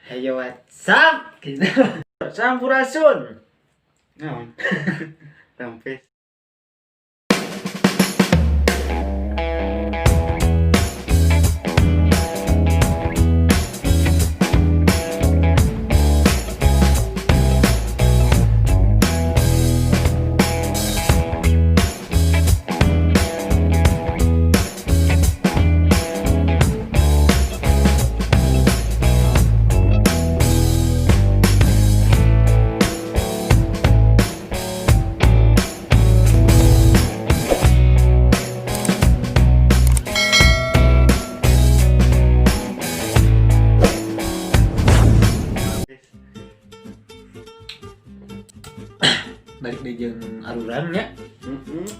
Ayo WhatsApp gitu. Sampurasun. Naon? Sampai Balik deh jeung arurannya.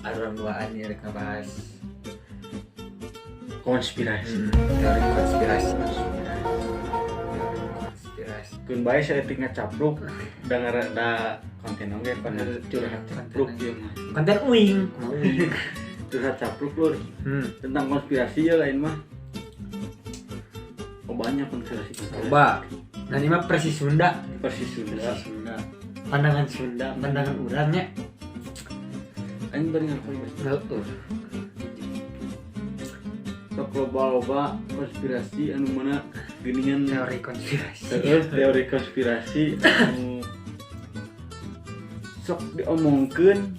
Aruran duaan ya rek ngabahas konspirasi. teori konspirasi. Kun bae saya tinggal capruk da konten oge pada curhat capruk ieu mah. Konten uing. Curhat capruk lur. Tentang konspirasi ya lain mah. Oh banyak konspirasi. Coba. Nah ini mah persis Sunda. Persis Sunda. Pandangan Sunda, pandangan urangnya. Aing bari ngapoe bae. Heuh. Sok loba konspirasi anu mana geuningan Teori konspirasi. teori konspirasi anu sok diomongkeun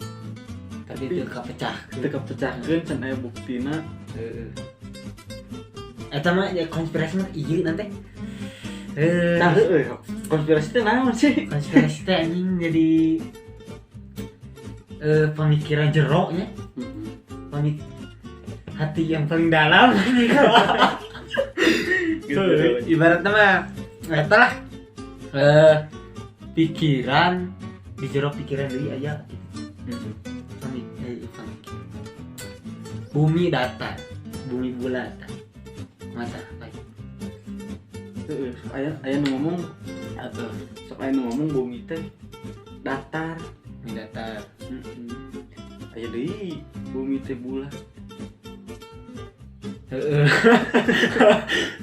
Tapi teu kapecah. teu kapecahkeun can aya buktina. Eta mah ya konspirasi mah ieu nanti. Nah, konspirasi itu naon sih? Konspirasi teh anjing jadi pemikiran jeroknya, hati yang paling dalam. Gitu. Ibaratnya mah eta lah pikiran di jero pikiran deui aya gitu. Pemikiran. Bumi datar, bumi bulat. Mata baik. Aya nu ngomong sok aya nu ngomong bumi teh datar. Bumi datar. Aya deui bumi teh bulat.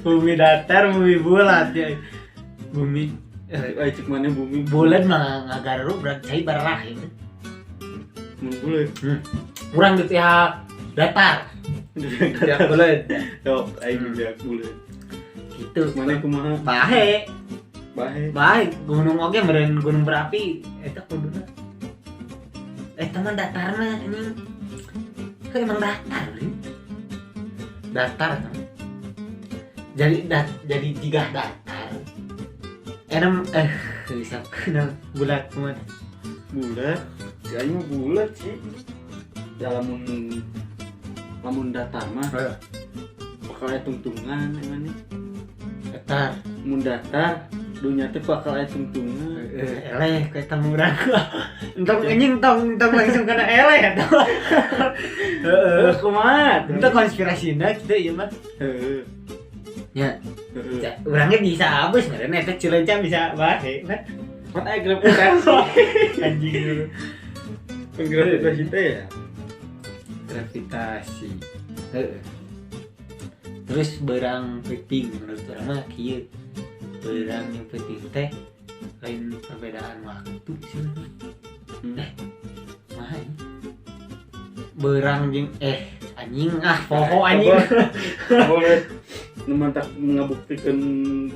Bumi datar, bumi bulat ya. Bumi Aya cek mana bumi bulat mah ngagaru berarti cai barah ya. mun bulat. Kurang di pihak datar. Pihak bulat. Yo, aing biak bulat. Gitu. Mana kumaha? Bahe. Bae. Gunung oge meureun gunung berapi eta kuduna. Eta mah datarna anjing. Kan emang datar. Datar kan. Jadi tiga datar. Enam bisa kenal bulat kumaha. Bulat. Si aing mah bulat sih. Ya lamun datar mah bakal aya tungtungan emang nih. Datar. Mun datar dunya teh bakal aya tungtungan. Eleh kayak tamu urang. Entong anjing tong langsung kena eleh eta. Heeh. Kumaha? Itu konspirasina kitu ieu mah. Heeh. Ya. Urangnya bisa abis ngaranna eta Cileunca bisa bae kan. Kan aya gravitasi. Anjing. Gravitasi teh ya. Gravitasi. Heeh. Terus berang penting menurut urang mah kieu. Berang yang penting teh lain perbedaan waktu sih. Mah berang jeung anjing poho anjing. Boleh nemantak ngabuktikan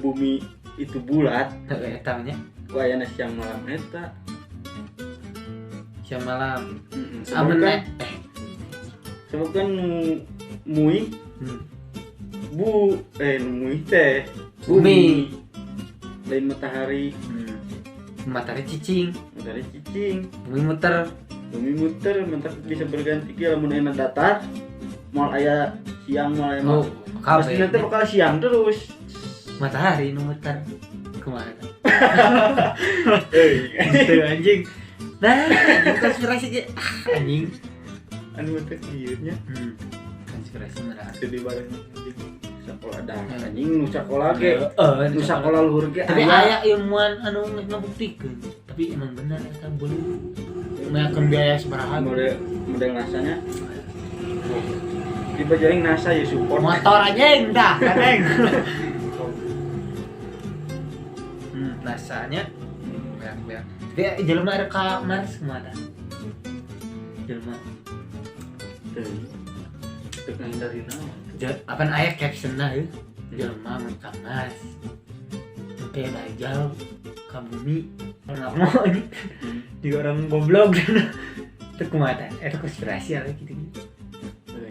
bumi itu bulat. Eta nya Wayana siang malam eta. siang malam. Sebab kan mui mui teh Bumi. Lain matahari. Matahari cicing, Matahari cicing. bumi muter. Bumi muter mentak bisa berganti ke lamun enak datar. Moal aya siang moal aya Oh, pasti kabeh. nanti bakal siang terus. Matahari nu muter. Kumaha? Euy, Itu anjing. Nah, konspirasi ge anjing. anu teh ieu nya. Konspirasi merah. Jadi bareng anjing sakola dah anjing nu sakola ge. Nu Nu sakola luhur ge tapi aya. aya ilmuwan anu ngabuktikeun. Tapi emang benar eta boleh. Meyakeun biaya sabaraha. Model nasanya. Di bajaring NASA ya support. Motor aja dah, kadang. nasanya beak. Tapi jelema ada ka Mars kemana? Jelema Tekan dari naon? apa aya caption-na heuh? Jelema mun ka Mars. Teh dajal ka bumi. Orang mau ini. Di orang goblok. Teu kumaha eta konspirasi aya gitu.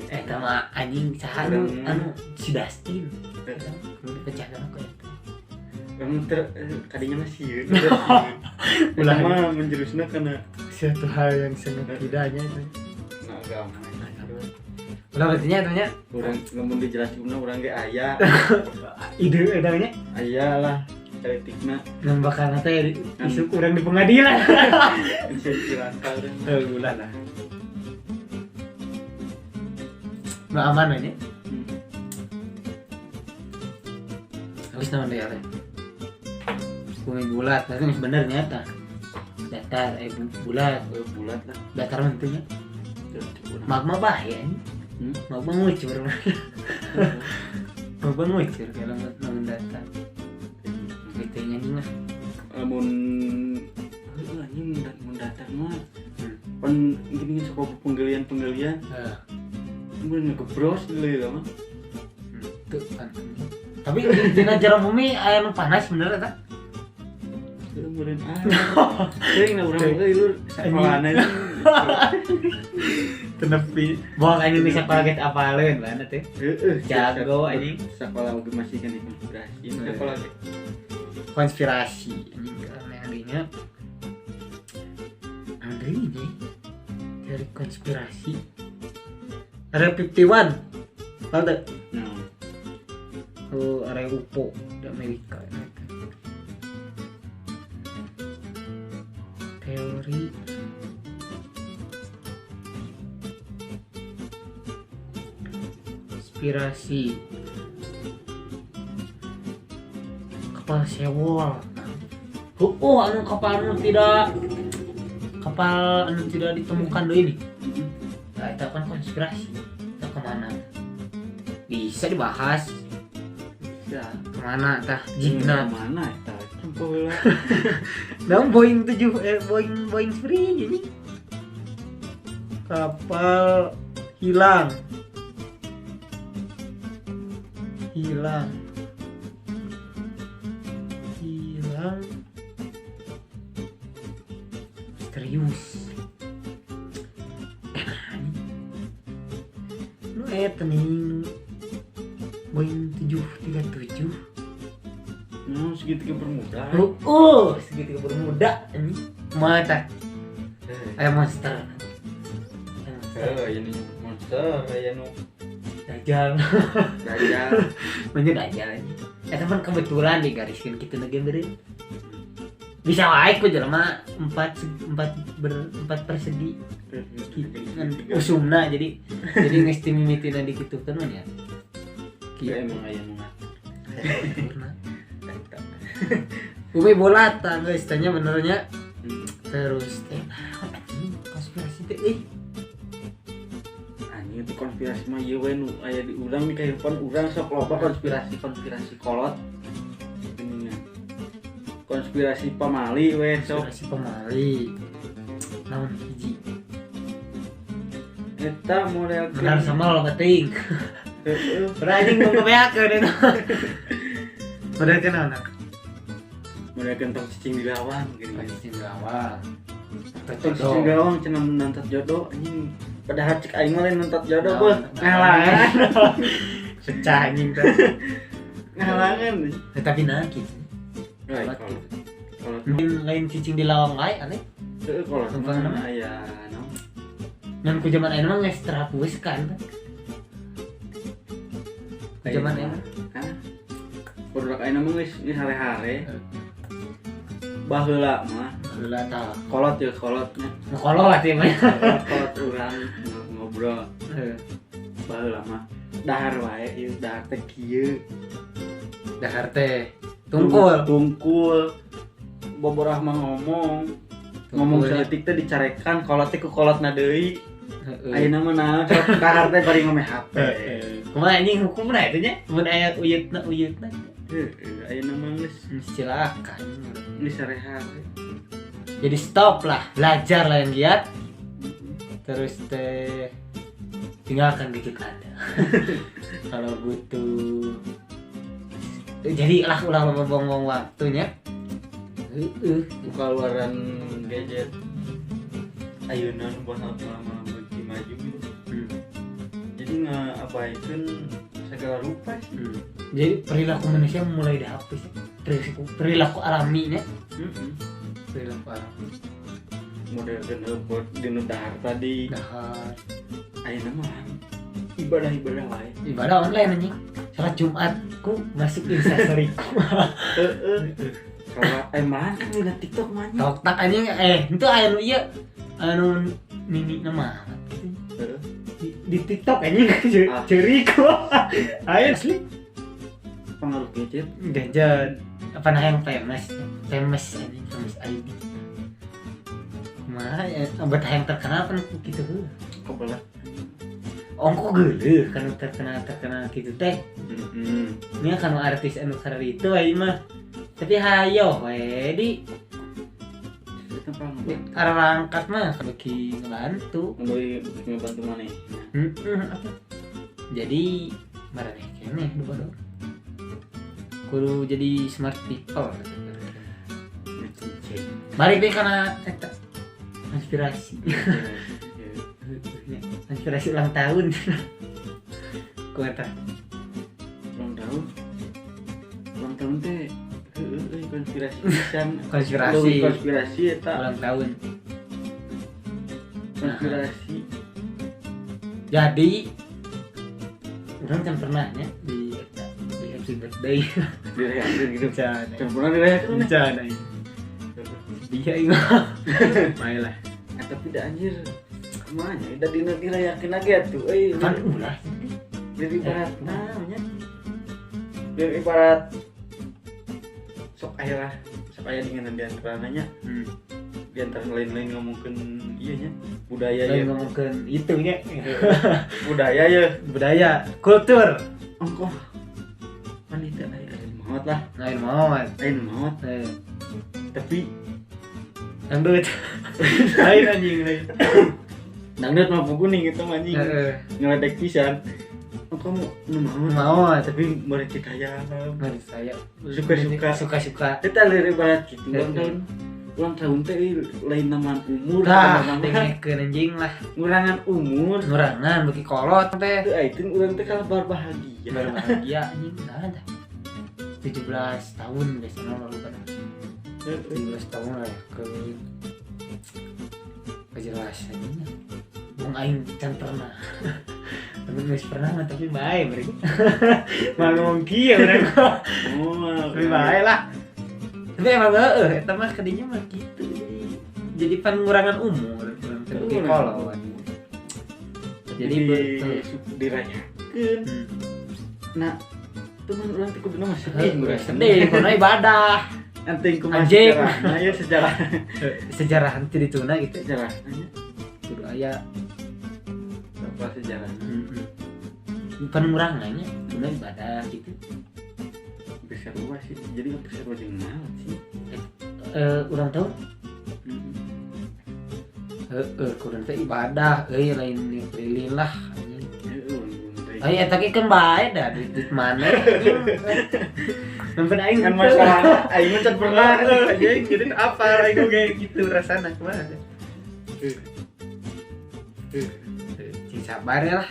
Eta mah anjing saha anu si Dustin. Lu dipecahkan aku ya. Kamu kadinya masih ulah mah menjurusna kana suatu hal yang sangat tidaknya itu. Nah, agama. Ulah berarti nya Urang lamun dijelaskeunna urang ge aya. ide edanya Aya lah kritikna. nambahkan teh isu kurang di pengadilan. Bisa dilangkal dan Ulah lah. Nggak aman aja. Habis nama dia lah. Bumi bulat, tapi sebenarnya ta datar, bulat, bulat lah. datar mentunya. Magma bahaya ini. Magma ngucur. Magma ngucur kalau namun datar. Gitunya nih mah. Lamun anjing mun datar mah. Pan gini sok penggalian. Mun ngegebros deui lah mah. Tuh kan. Tapi di jarum bumi aya nu panas bener eta. Meureun teuing na urang euy lur sakolana. Tenepi bawa Indonesia paket apaleun lah teh. Heeh, Jago anjing. Sakola oge masih kan konspirasi. Sakola ge Konspirasi anjing karena adanya ada ini dari konspirasi. Area 51 ada. Oh, area UFO di Amerika. Teori konspirasi kapal sewol. Anu kapal anu tidak ditemukan deui nih. Nah, itu kan konspirasi. Itu kemana? Bisa dibahas. ya Kemana tah? Jigna mana eta? Tempo heula. Nah, Boeing 7 Boeing Spring ini. Kapal hilang. Misterius. Lu eta nih Boeing 737. Segitiga bermuda. Segitiga bermuda ini. Mata. Aya monster. Ini monster aya nu Dajjal. Bener Dajjal ini. Eta pun kebetulan digariskeun kitu na ge beureun. Bisa wae ku jelema 4 persegi. Usumna jadi geus timimitina dikitukeun mah nya. Kieu emang aya nu Bumi bulat guys, tanya benernya. Terus konspirasi teh anjing itu konspirasi mah ieu we nu aya di urang di kehidupan urang sok loba konspirasi kolot. Konspirasi pamali we sok. Konspirasi pamali. Naon hiji? Eta model Benar sama lo penting. heeh. Berani ngombeakeun eta. Model kenal nak? Model kentong cicing di gawang gini. Cicing gawang. Kentong cicing gawang cenah nantat jodoh anjing. Padahal cek aing mah lain nantat jodoh beuh. Ngalangan. Pecah anjing teh. Ngalangan. Tapi nah gitu. Kalau lain cicing di lawang lain aneh. heeh kalau Tumpang nama? aya naon. Dan ku zaman ayeuna mah geus terhapus kan. Ku zaman ayeuna. Hah? Produk ayeuna mah geus hare-hare. Baheula mah Heula tah. kolot ya kolotnya. Kolot ya mah. Kolot urang ngobrol. Heeh. Baheula mah dahar wae ieu dahar teh kieu. Dahar teh tungkul. Boborah mah ngomong saeutik teh dicarekan kolot teh ku kolotna deui. Ayeuna mah naon sok dahar teh bari ngomeh HP. Kumaha anjing hukumna eta nya? Mun aya uyutna. Ayeuna mah geus silakan. sareha we. Jadi stop lah, belajar lah yang giat. Terus teh tinggalkan gitu Anda. Kalau butuh jadi ulah buang waktunya. Kaluaran gadget ayeuna nu buat lama beuki maju gitu. Jadi ngaabaikeun segala rupa sih. Jadi perilaku manusia mulai dihapus. Perilaku alaminya. Perilaku alami. Model buat dinu dahar tadi. Dahar. Ayeuna mah ibadah wae. Ibadah online anjing. Salat Jumat ku masuk Instastory. Kalau emang kan udah TikTok mah. TikTok anjing itu anu ieu anu nini nama di TikTok anjing cerik ayo asli pengaruh gadget apa nah yang famous anjing famous ID mah obat yang terkenal kan gitu kebelah ongko geuleuh kan terkenal gitu teh ini kan artis anu karena itu aja mah tapi hayo we di arah angkat mah bagi ngebantu ngebantu mana apa jadi marane kene dua kudu jadi smart people balik deh karena eta inspirasi ulang tahun ku eta ulang tahun teh konspirasi eta ulang tahun konspirasi. Jadi orang kan pernahnya di happy birthday dirayakeun gitu can pernah dirayakeun can dia ingat baiklah tapi tidak anjir kemana udah dirayakeun lagi atuh kan ulah jadi ibarat namanya biar ibarat sok aya dengan di antaranya di antara lain-lain ngomongkeun ieu nya budaya ya ngomongkeun itu nya budaya kultur ongkoh wanita lain maut lah lain maut tapi dangdut lain anjing lain dangdut mah kuning gitu anjing ngeledek pisan kamu maut tapi mereka kaya saya suka kita lirik banget gitu ulang tahun teh lain nama umur dengekeun anjing lah ngurangan umur beki kolot teh itu urang teh kalau bahagia anjing nah 17 tahun biasanya lalu kan 17 tahun lah ke kejelasannya bung aing can pernah tapi geus pernah mah tapi bae mereka ngomong kieu urang tapi bae lah tapi emang eta mah kadinya mah gitu jadi pengurangan umur urang teh beki kolot jadi dirayakeun nah teman urang teh kudu mah sedih kudu ibadah anting ku sejarahna ya sejarah teu dituna gitu sejarahnya kudu aya apa sejarahnya pengurangannya kudu ibadah gitu bisa luas sih jadi enggak bisa jeung naon sih urang tahu kudu teh ibadah lain lilin lah eta ge kan bae dah duit mana sampai aing kan masalah aing mah pernah anjing jadi apa aing ge gitu rasana kumaha cing sabar ya lah